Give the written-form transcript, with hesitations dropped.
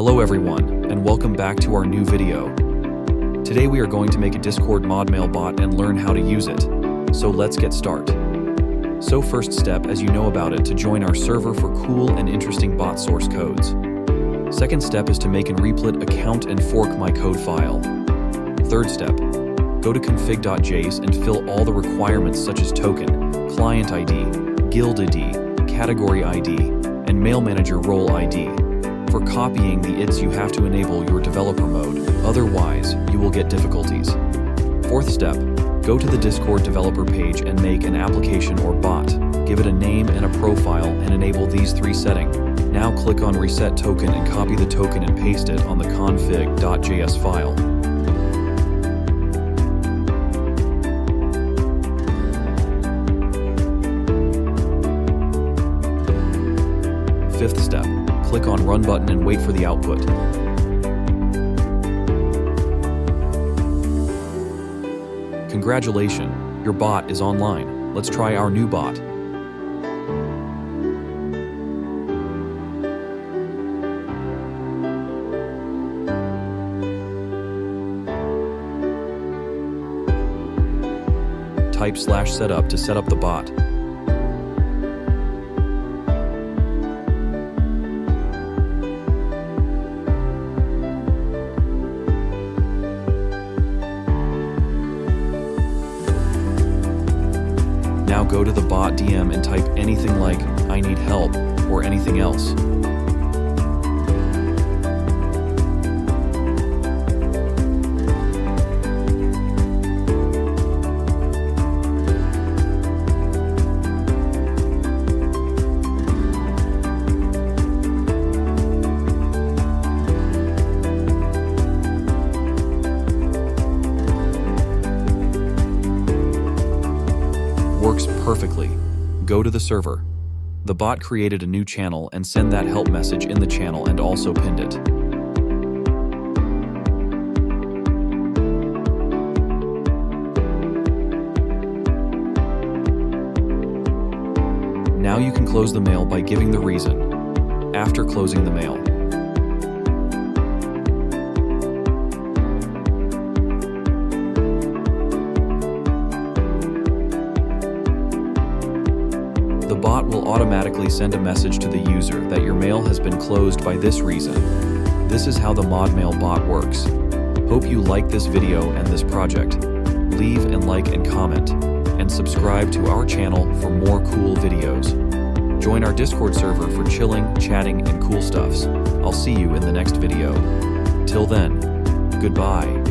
Hello everyone, and welcome back to our new video. Today we are going to make a Discord Modmail bot and learn how to use it. So let's get started. So first step, as you know about it, to join our server for cool and interesting bot source codes. Second step is to make and replit account and fork my code file. Third step, go to config.js and fill all the requirements such as token, client ID, guild ID, category ID, and mail manager role ID. For copying the IDs, you have to enable your developer mode, otherwise you will get difficulties. Fourth step, go to the Discord developer page and make an application or bot. Give it a name and a profile and enable these three settings. Now click on reset token and copy the token and paste it on the config.js file. Fifth step, click on Run button and wait for the output. Congratulations, your bot is online. Let's try our new bot. Type /setup to set up the bot. Now go to the bot DM and type anything like, "I need help," or anything else. Works perfectly. Go to the server. The bot created a new channel and send that help message in the channel and also pinned it. Now you can close the mail by giving the reason. After closing the mail, the bot will automatically send a message to the user that your mail has been closed by this reason. This is how the Modmail bot works. Hope you like this video and this project. Leave and like and comment, and subscribe to our channel for more cool videos. Join our Discord server for chilling, chatting, and cool stuffs. I'll see you in the next video. Till then, goodbye.